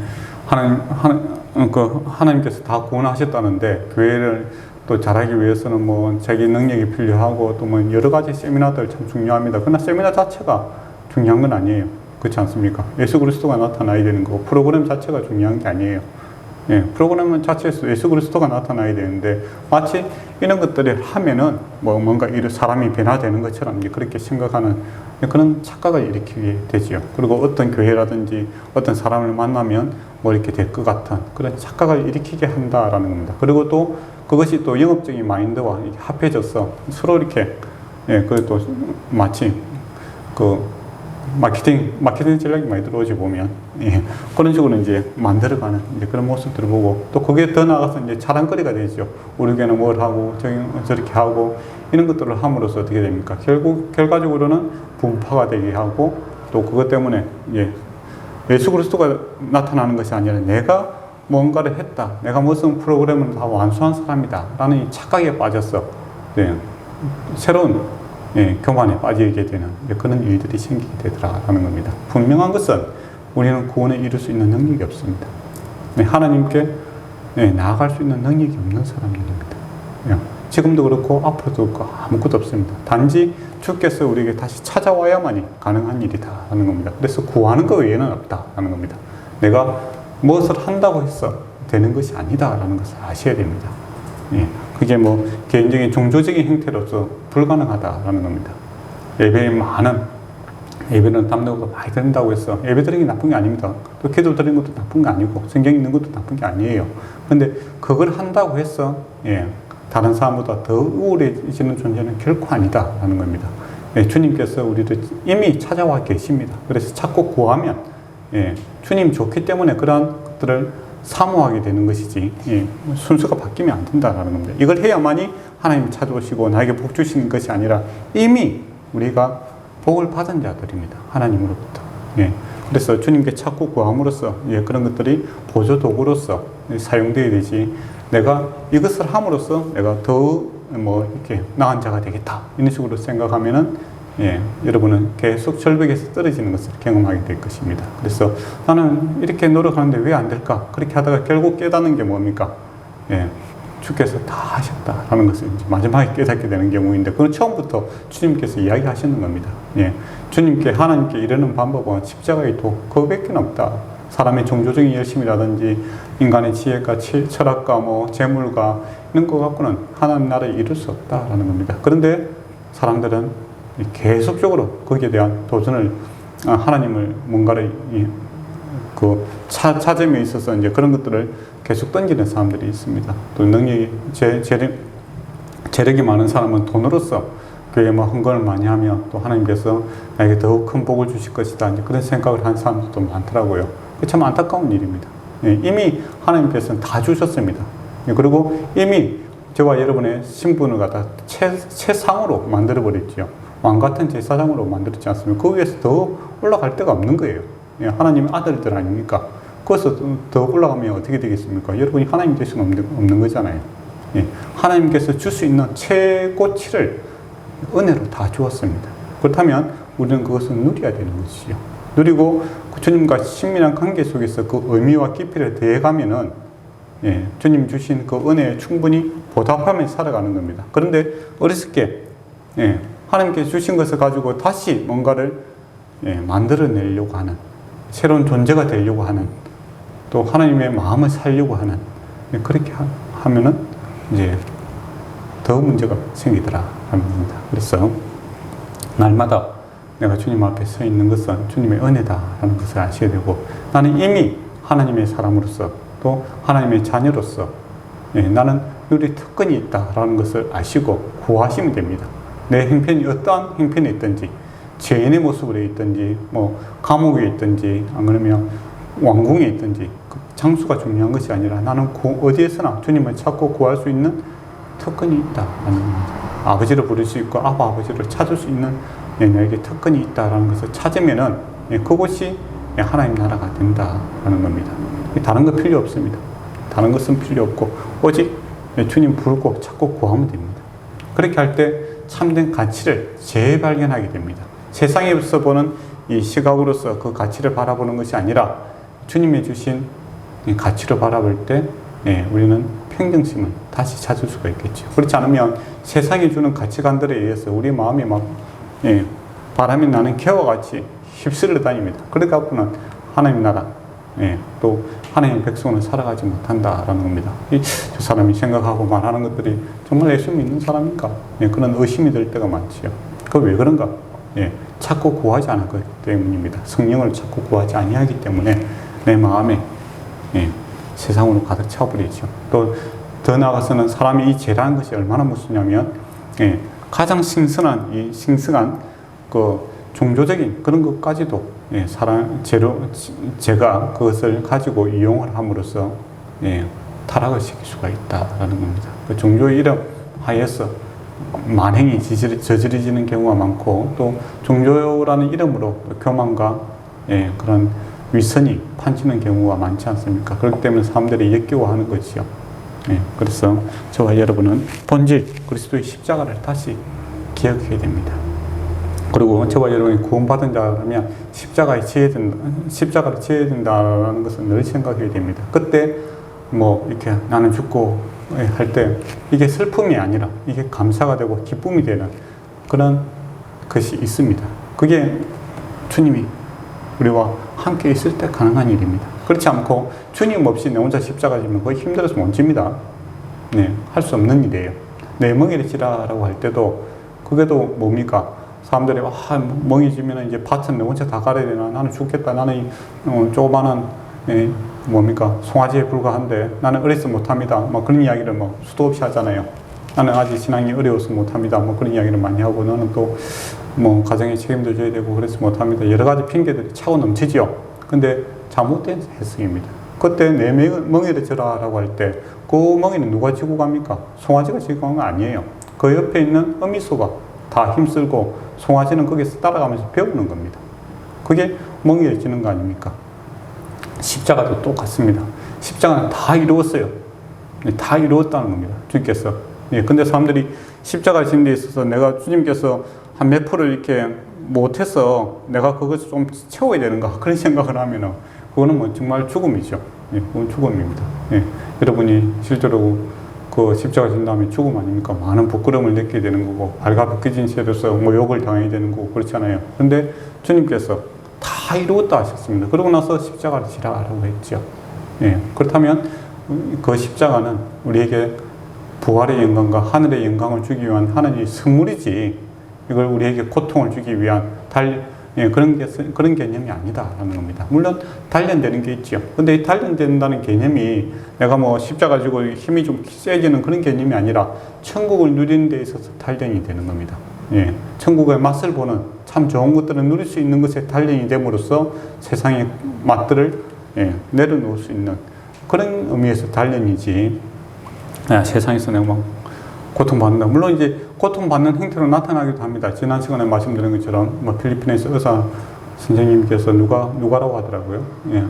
하나님께서 다 구원하셨다는데 교회를 또 잘하기 위해서는 자기 능력이 필요하고 또 여러 가지 세미나들 참 중요합니다. 그러나 세미나 자체가 중요한 건 아니에요. 그렇지 않습니까? 예수 그리스도가 나타나야 되는 거고 프로그램 자체가 중요한 게 아니에요. 예, 프로그램 자체에서 예수 그리스도가 나타나야 되는데 마치 이런 것들을 하면은 뭔가 사람이 변화되는 것처럼 그렇게 생각하는 그런 착각을 일으키게 되지요. 그리고 어떤 교회라든지 어떤 사람을 만나면 이렇게 될 것 같은 그런 착각을 일으키게 한다라는 겁니다. 그리고 또 그것이 또 영업적인 마인드와 합해져서 서로 이렇게 그또 마치 마케팅 전략이 많이 들어오지 보면 예, 그런 식으로 이제 만들어가는 이제 그런 모습들을 보고 또 그게 더 나아가서 이제 자랑거리가 되죠. 우리 교회는 뭘 하고 저렇게 하고 이런 것들을 함으로써 어떻게 됩니까? 결과적으로는 분파가 되게 하고 또 그것 때문에 이제 예수 그리스도가 나타나는 것이 아니라 내가 뭔가를 했다. 내가 무슨 프로그램을 다 완수한 사람이다. 라는 이 착각에 빠져서 네, 새로운 교만에 빠지게 되는 그런 일들이 생기게 되더라라는 겁니다. 분명한 것은 우리는 구원을 이룰 수 있는 능력이 없습니다. 하나님께 나아갈 수 있는 능력이 없는 사람입니다. 지금도 그렇고 앞으로도 그렇고 아무것도 없습니다. 단지 주께서 우리에게 다시 찾아와야만이 가능한 일이다라는 겁니다. 그래서 구하는 것 외에는 없다라는 겁니다. 내가 무엇을 한다고 해서 되는 것이 아니다라는 것을 아셔야 됩니다. 그게 뭐 개인적인 종교적인 형태로서 불가능하다라는 겁니다. 예배는 담대하고 많이 드린다고 해서 예배 드리는 게 나쁜 게 아닙니다. 또 기도 드리는 것도 나쁜 게 아니고 성경 읽는 것도 나쁜 게 아니에요. 그런데 그걸 한다고 해서 다른 사람보다 더 우월해지는 존재는 결코 아니다라는 겁니다. 주님께서 우리를 이미 찾아와 계십니다. 그래서 자꾸 구하면 주님 좋기 때문에 그러한 것들을 사모하게 되는 것이지 순서가 바뀌면 안 된다는 겁니다. 이걸 해야만이 하나님 찾아오시고 나에게 복 주시는 것이 아니라 이미 우리가 복을 받은 자들입니다. 하나님으로부터. 그래서 주님께 찾고 구함으로써 그런 것들이 보조 도구로서 사용되어야 되지, 내가 이것을 함으로써 내가 더 이렇게 나은 자가 되겠다 이런 식으로 생각하면은 여러분은 계속 절벽에서 떨어지는 것을 경험하게 될 것입니다. 그래서 나는 이렇게 노력하는데 왜 안 될까? 그렇게 하다가 결국 깨닫는 게 뭡니까? 주께서 다 하셨다라는 것을 이제 마지막에 깨닫게 되는 경우인데, 그건 처음부터 주님께서 이야기하시는 겁니다. 주님께, 하나님께 이르는 방법은 십자가의 도, 그거밖에 없다. 사람의 종교적인 열심이라든지 인간의 지혜가 철학과 재물과 이런 거 갖고는 하나님 나라를 이룰 수 없다라는 겁니다. 그런데 사람들은 계속적으로 거기에 대한 도전을, 하나님을 뭔가를 찾음에 있어서 이제 그런 것들을 계속 던지는 사람들이 있습니다. 또 능력이, 재력이 많은 사람은 돈으로서 교회에 헌금을 많이 하면 또 하나님께서 나에게 더욱 큰 복을 주실 것이다, 이제 그런 생각을 한 사람들도 많더라고요. 참 안타까운 일입니다. 이미 하나님께서는 다 주셨습니다. 그리고 이미 저와 여러분의 신분을 갖다 최상으로 만들어버렸죠. 왕같은 제사장으로 만들었지 않습니까? 그 위에서 더 올라갈 데가 없는 거예요. 하나님의 아들들 아닙니까? 거기서 더 올라가면 어떻게 되겠습니까? 여러분이 하나님 될 수는 없는 거잖아요. 하나님께서 줄 수 있는 최고치를 은혜로 다 주었습니다. 그렇다면 우리는 그것을 누려야 되는 것이죠. 누리고 주님과 친밀한 관계 속에서 그 의미와 깊이를 더해가면은 주님 주신 그 은혜에 충분히 보답하며 살아가는 겁니다. 그런데 어리석게 하나님께 주신 것을 가지고 다시 뭔가를 만들어내려고 하는, 새로운 존재가 되려고 하는, 또 하나님의 마음을 살려고 하는, 그렇게 하면은 이제 더 문제가 생기더라 하는 겁니다. 그래서 날마다 내가 주님 앞에 서 있는 것은 주님의 은혜다라는 것을 아셔야 되고, 나는 이미 하나님의 사람으로서 또 하나님의 자녀로서 나는 누릴 특권이 있다라는 것을 아시고 구하시면 됩니다. 내 형편이 어떠한 형편에 있든지, 죄인의 모습으로 있든지, 감옥에 있든지, 안 그러면 왕궁에 있든지, 그 장수가 중요한 것이 아니라 나는 어디에서나 주님을 찾고 구할 수 있는 특권이 있다라는 겁니다. 아버지를 부를 수 있고 아버지를 찾을 수 있는 내게 특권이 있다라는 것을 찾으면은 그곳이 하나님 나라가 된다라는 겁니다. 다른 거 필요 없습니다. 다른 것은 필요 없고 오직 주님 부르고 찾고 구하면 됩니다. 그렇게 할 때 참된 가치를 재발견하게 됩니다. 세상에서 보는 이 시각으로서 그 가치를 바라보는 것이 아니라 주님이 주신 가치로 바라볼 때 우리는 평정심을 다시 찾을 수가 있겠죠. 그렇지 않으면 세상이 주는 가치관들에 의해서 우리 마음이 바람이 나는 개와 같이 휩쓸려 다닙니다. 그래 갖고는 하나님 나라, 또 하나님의 백성은 살아가지 못한다라는 겁니다. 저 사람이 생각하고 말하는 것들이 정말 예수 믿는 사람인가? 그런 의심이 들 때가 많지요. 그 왜 그런가? 찾고 구하지 않았기 때문입니다. 성령을 찾고 구하지 아니하기 때문에 내 마음에 세상으로 가득 차버리죠. 또 더 나아가서는 사람이 이 죄라는 것이 얼마나 무섭냐면 가장 신성한 그 종교적인 그런 것까지도 예, 제가 그것을 가지고 이용을 함으로써 예, 타락을 시킬 수가 있다라는 겁니다. 그 종교의 이름 하에서 만행이 저지러지는 경우가 많고 또 종교라는 이름으로 교만과 예, 그런 위선이 판치는 경우가 많지 않습니까? 그렇기 때문에 사람들이 역겨워하는 것이요. 예, 그래서 저와 여러분은 본질 그리스도의 십자가를 다시 기억해야 됩니다. 그리고 저와 여러분이 구원받은 자라면 십자가를 지어야 된다는 것을 늘 생각해야 됩니다. 그때 뭐 이렇게 나는 죽고 할 때 이게 슬픔이 아니라 이게 감사가 되고 기쁨이 되는 그런 것이 있습니다. 그게 주님이 우리와 함께 있을 때 가능한 일입니다. 그렇지 않고 주님 없이 내 혼자 십자가 지면 거의 힘들어서 못 집니다. 네, 할 수 없는 일이에요. 내 멍에를 지라라고 할 때도 그게 또 뭡니까? 사람들이 멍이 지면 이제 밭은 내 혼자 다 갈아야 되나? 나는 죽겠다. 나는 조그마한 뭡니까? 송아지에 불과한데 나는 어려서 못합니다. 뭐 그런 이야기를 뭐 수도 없이 하잖아요. 나는 아직 신앙이 어려워서 못합니다. 뭐 그런 이야기를 많이 하고 너는 또 뭐 가정에 책임도 져야 되고 그래서 못합니다. 여러 가지 핑계들이 차고 넘치지요. 근데 잘못된 해석입니다. 그때 내 멍에를 져라라고 할 때 그 멍에는 누가 지고 갑니까? 송아지가 지고 가는 거 아니에요. 그 옆에 있는 어미소가 다 힘쓸고 송아지는 거기서 따라가면서 배우는 겁니다. 그게 멍에를 지는 거 아닙니까? 십자가도 똑같습니다. 십자가는 다 이루었어요. 다 이루었다는 겁니다. 주님께서. 예, 근데 사람들이 십자가 지는 데 있어서 내가 주님께서 한 몇 프로 이렇게 못해서 내가 그것을 좀 채워야 되는가 그런 생각을 하면은 그거는 뭐 정말 죽음이죠. 예, 그건 죽음입니다. 예, 여러분이 실제로 그 십자가 진 다음에 죽음 아닙니까? 많은 부끄러움을 느끼게 되는 거고 발가벗겨진 채로서 뭐 욕을 당해야 되는 거고 그렇잖아요. 근데 주님께서 다 이루었다 하셨습니다. 그러고 나서 십자가를 지라라고 했죠. 예, 그렇다면 그 십자가는 우리에게 부활의 영광과 하늘의 영광을 주기 위한 하나님의 선물이지 이걸 우리에게 고통을 주기 위한 그런 개념이 아니다라는 겁니다. 물론 단련되는 게 있죠. 근데 이 단련된다는 개념이 내가 뭐 십자가 지고 힘이 좀 세지는 그런 개념이 아니라 천국을 누리는 데 있어서 단련이 되는 겁니다. 예, 천국의 맛을 보는 참 좋은 것들을 누릴 수 있는 것에 단련이 됨으로써 세상의 맛들을 내려놓을 수 있는 그런 의미에서 단련이지 세상에서 내가 막 고통받는다. 물론 이제 고통받는 형태로 나타나기도 합니다. 지난 시간에 말씀드린 것처럼 뭐 필리핀에서 의사 선생님께서 누가라고 하더라고요. 예.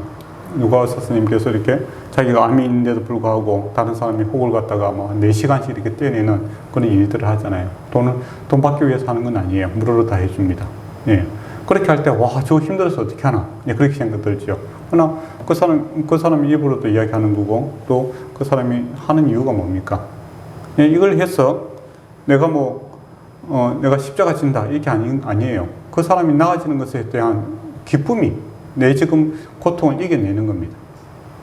누가 의사 선생님께서 이렇게 자기가 암이 있는데도 불구하고 다른 사람이 혹을 갖다가 뭐 4시간씩 이렇게 떼내는 그런 일들을 하잖아요. 돈 받기 위해서 하는 건 아니에요. 무료로 다 해줍니다. 예. 그렇게 할 때, 와, 저거 힘들어서 어떻게 하나? 예, 그렇게 생각 들죠. 그러나 그 사람이 입으로도 이야기하는 거고, 또 그 사람이 하는 이유가 뭡니까? 예, 이걸 해서 내가 내가 십자가 진다. 이게 아니에요. 그 사람이 나아지는 것에 대한 기쁨이 내 지금 고통을 이겨내는 겁니다.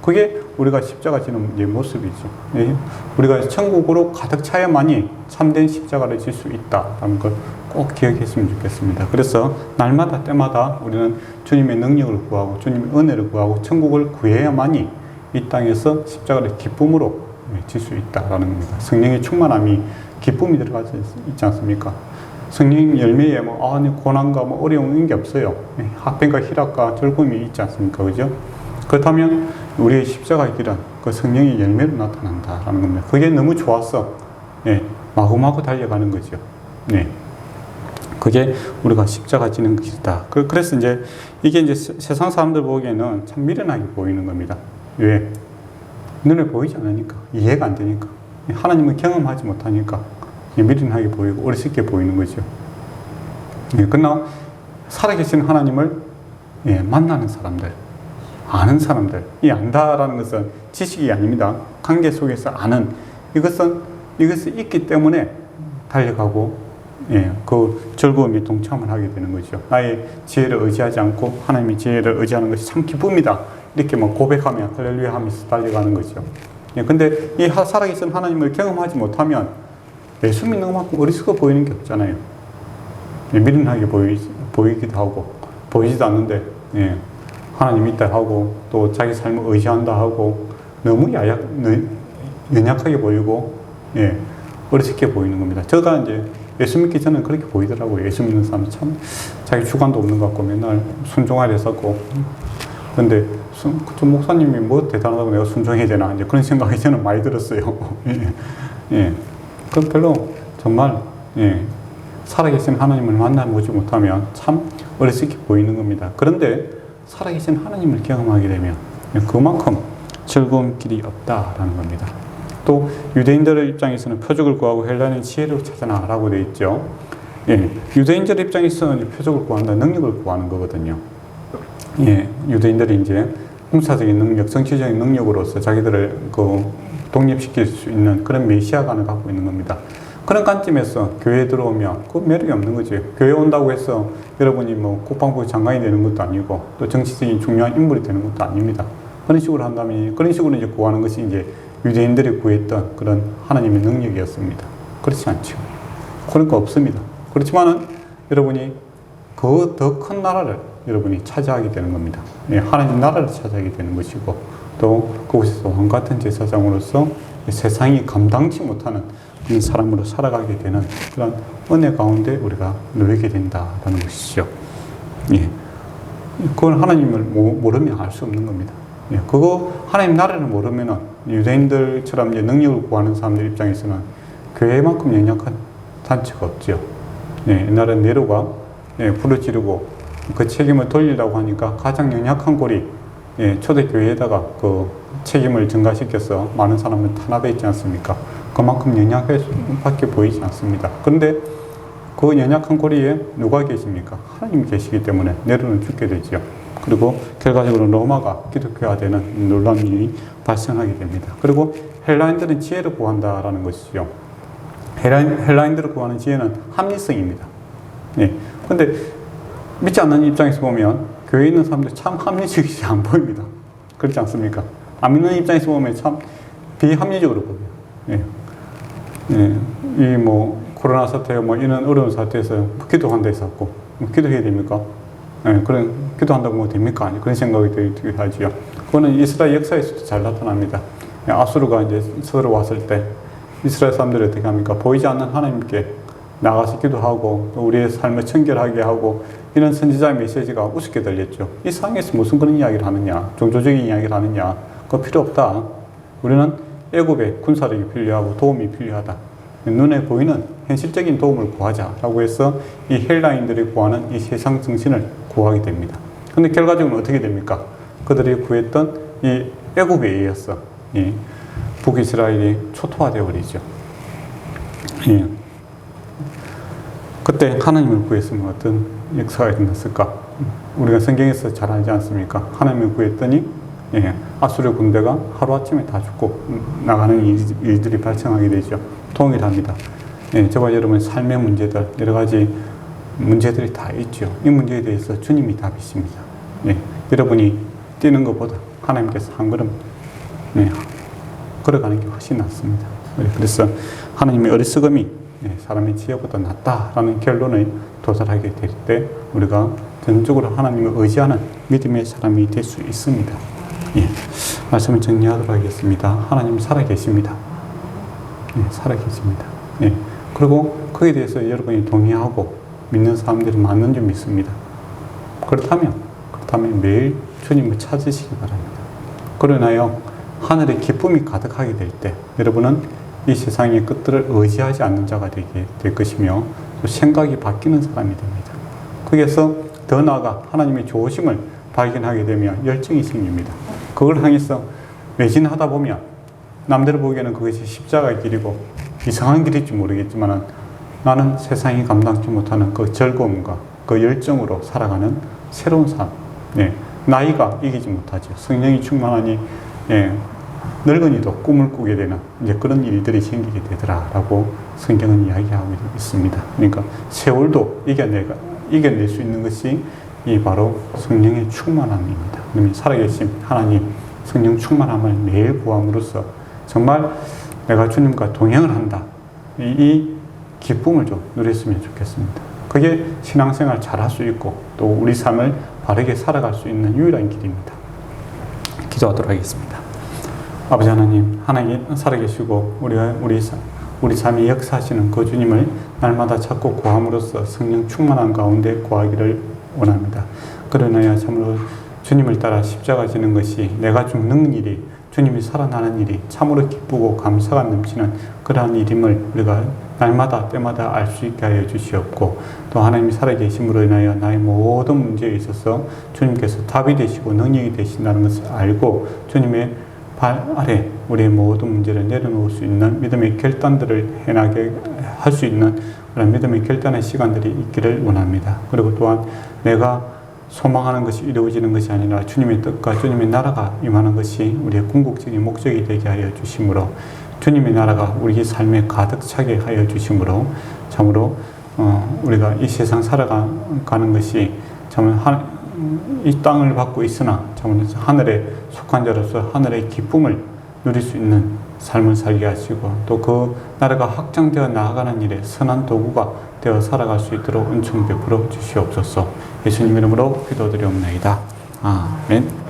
그게 우리가 십자가 지는 모습이죠. 예, 우리가 천국으로 가득 차야만이 참된 십자가를 질 수 있다라는 걸 꼭 기억했으면 좋겠습니다. 그래서 날마다 때마다 우리는 주님의 능력을 구하고 주님의 은혜를 구하고 천국을 구해야만이 이 땅에서 십자가를 기쁨으로 질 수 있다라는 겁니다. 성령의 충만함이 기쁨이 들어가 있지 않습니까? 성령 열매에 고난과 어려움 이런 게 없어요. 화평과 희락과 즐거움이 있지 않습니까? 그죠? 그렇다면 우리의 십자가의 길은 그 성령의 열매로 나타난다라는 겁니다. 그게 너무 좋아서 마구마구 달려가는 거죠. 네. 그게 우리가 십자가 지는 길이다. 그래서 이게 세상 사람들 보기에는 참 미련하게 보이는 겁니다. 왜? 눈에 보이지 않으니까. 이해가 안 되니까. 하나님을 경험하지 못하니까 미련하게 보이고 어리석게 보이는 거죠. 그러나 살아계신 하나님을 만나는 사람들, 아는 사람들, 이 안다라는 것은 지식이 아닙니다. 관계 속에서 아는 이것이 있기 때문에 달려가고 그 즐거움에 동참을 하게 되는 거죠. 나의 지혜를 의지하지 않고 하나님의 지혜를 의지하는 것이 참 기쁨이다. 이렇게 고백하며 할렐루야 하면서 달려가는 거죠. 근데 이 살아계신 하나님을 경험하지 못하면 예수 믿는 것만큼 어리석어 보이는 게 없잖아요. 미련하게 보이기도 하고 보이지도 않는데 하나님 있다 하고 또 자기 삶을 의지한다 하고 너무 연약하게 보이고 어리석게 보이는 겁니다. 제가 예수 믿기 전에는 그렇게 보이더라고요. 예수 믿는 사람 참 자기 주관도 없는 것 같고 맨날 순종하려 했었고. 근데 좀 목사님이 뭐 대단하다고 내가 순종해야 되나 이제 그런 생각이 저는 많이 들었어요. 예. 예. 그 별로 정말 예. 살아계신 하나님을 만나보지 못하면 참 어리석게 보이는 겁니다. 그런데 살아계신 하나님을 경험하게 되면 그만큼 즐거운 길이 없다라는 겁니다. 또 유대인들의 입장에서는 표적을 구하고 헬라인은 지혜를 찾아나라고 되어 있죠. 예, 유대인들의 입장에서는 표적을 구한다, 능력을 구하는 거거든요. 예, 유대인들이 이제 군사적인 능력, 정치적인 능력으로서 자기들을 독립시킬 수 있는 그런 메시아관을 갖고 있는 겁니다. 그런 관점에서 교회에 들어오면 그 매력이 없는 거지. 교회 온다고 해서 여러분이 뭐 국방부 장관이 되는 것도 아니고 또 정치적인 중요한 인물이 되는 것도 아닙니다. 그런 식으로 한다면 그런 식으로 이제 구하는 것이 이제 유대인들이 구했던 그런 하나님의 능력이었습니다. 그렇지 않죠. 그런 거 없습니다. 그렇지만은 여러분이 그 더 큰 나라를 여러분이 차지하게 되는 겁니다. 예, 하나님 나라를 차지하게 되는 것이고 또 그곳에서 왕 같은 제사장으로서 세상이 감당치 못하는 그런 사람으로 살아가게 되는 그런 은혜 가운데 우리가 놓이게 된다라는 것이죠. 예, 그걸 하나님을 모르면 알 수 없는 겁니다. 예, 그거 하나님 나라를 모르면은 유대인들처럼 이제 능력을 구하는 사람들 입장에서는 교회만큼 연약한 단체가 없죠. 예, 옛날에 네로가 불을 지르고 그 책임을 돌리려고 하니까 가장 연약한 골이 초대교회에다가 그 책임을 증가시켜서 많은 사람을 탄압했지 않습니까? 그만큼 연약할 수밖에 보이지 않습니다. 그런데 그 연약한 고리에 누가 계십니까? 하나님이 계시기 때문에 네로는 죽게 되죠. 그리고 결과적으로 로마가 기독교화되는 놀라운 일이 발생하게 됩니다. 그리고 헬라인들은 지혜를 구한다라는 것이죠. 헬라인들을 구하는 지혜는 합리성입니다. 예. 근데 믿지 않는 입장에서 보면 교회에 있는 사람들 참 합리적이지 안 보입니다. 그렇지 않습니까? 안 믿는 입장에서 보면 참 비합리적으로 보여요. 예. 예. 이 코로나 사태 이런 어려운 사태에서 기도한다 했었고 기도해야 됩니까? 예. 그런 기도한다고 뭐 됩니까? 아니 그런 생각이 들게 하지요. 그거는 이스라엘 역사에서도 잘 나타납니다. 예. 아수르가 이제 서로 왔을 때 이스라엘 사람들이 어떻게 합니까? 보이지 않는 하나님께 나가서 기도하고 또 우리의 삶을 청결하게 하고 이런 선지자의 메시지가 우습게 들렸죠. 이 세상에서 무슨 그런 이야기를 하느냐, 종교적인 이야기를 하느냐, 그거 필요 없다. 우리는 애굽에 군사력이 필요하고 도움이 필요하다. 눈에 보이는 현실적인 도움을 구하자라고 해서 이 헬라인들이 구하는 이 세상 정신을 구하게 됩니다. 그런데 결과적으로 어떻게 됩니까? 그들이 구했던 이 애굽에 의해서 이 북이스라엘이 초토화되어 버리죠. 예. 그때 하나님을 구했으면 어떤 역사가 일어났을까? 우리가 성경에서 잘 알지 않습니까? 하나님을 구했더니 아수르 군대가 하루아침에 다 죽고 나가는 일들이 발생하게 되죠. 동일합니다. 저와 여러분의 삶의 문제들, 여러 가지 문제들이 다 있죠. 이 문제에 대해서 주님이 답이십니다. 여러분이 뛰는 것보다 하나님께서 한 걸음 걸어가는 게 훨씬 낫습니다. 그래서 하나님의 어리석음이 사람의 지혜보다 낫다라는 결론에 도달하게 될 때 우리가 전적으로 하나님을 의지하는 믿음의 사람이 될 수 있습니다. 말씀을 정리하도록 하겠습니다. 하나님 살아계십니다. 살아계십니다. 그리고 거기에 대해서 여러분이 동의하고 믿는 사람들이 많은 줄 믿습니다. 그렇다면 매일 주님을 찾으시기 바랍니다. 그러나요 하늘에 기쁨이 가득하게 될 때 여러분은 이 세상의 끝들을 의지하지 않는 자가 되게 될 것이며 또 생각이 바뀌는 사람이 됩니다. 거기에서 더 나아가 하나님의 좋으심을 발견하게 되면 열정이 생깁니다. 그걸 향해서 매진하다 보면 남들 보기에는 그것이 십자가의 길이고 이상한 길일지 모르겠지만 나는 세상이 감당치 못하는 그 즐거움과 그 열정으로 살아가는 새로운 삶. 나이가 이기지 못하죠. 성령이 충만하니 늙은이도 꿈을 꾸게 되는 이제 그런 일들이 생기게 되더라라고 성경은 이야기하고 있습니다. 그러니까 세월도 이겨낼 수 있는 것이 이 바로 성령의 충만함입니다. 그러면 살아계신 하나님 성령 충만함을 매일 구함으로써 정말 내가 주님과 동행을 한다. 이 기쁨을 좀 누렸으면 좋겠습니다. 그게 신앙생활 잘할 수 있고 또 우리 삶을 바르게 살아갈 수 있는 유일한 길입니다. 기도하도록 하겠습니다. 아버지 하나님 살아계시고 우리 삶에 역사하시는 그 주님을 날마다 찾고 구함으로써 성령 충만한 가운데 구하기를 원합니다. 그러나야 참으로 주님을 따라 십자가 지는 것이 내가 죽는 일이, 주님이 살아나는 일이 참으로 기쁘고 감사가 넘치는 그러한 일임을 우리가 날마다 때마다 알 수 있게 하여 주시옵고, 또 하나님이 살아계심으로 인하여 나의 모든 문제에 있어서 주님께서 답이 되시고 능력이 되신다는 것을 알고 주님의 발 아래 우리의 모든 문제를 내려놓을 수 있는 믿음의 결단들을 해나게 할 수 있는 그런 믿음의 결단의 시간들이 있기를 원합니다. 그리고 또한 내가 소망하는 것이 이루어지는 것이 아니라 주님의 뜻과 주님의 나라가 임하는 것이 우리의 궁극적인 목적이 되게 하여 주심으로, 주님의 나라가 우리 삶에 가득 차게 하여 주심으로 참으로 우리가 이 세상 살아가는 것이 참으로 이 땅을 받고 있으나 참으로 하늘에 속한 자로서 하늘의 기쁨을 누릴 수 있는 삶을 살게 하시고, 또 그 나라가 확장되어 나아가는 일에 선한 도구가 되어 살아갈 수 있도록 은총 베풀어 주시옵소서. 예수님 이름으로 기도드리옵나이다. 아멘.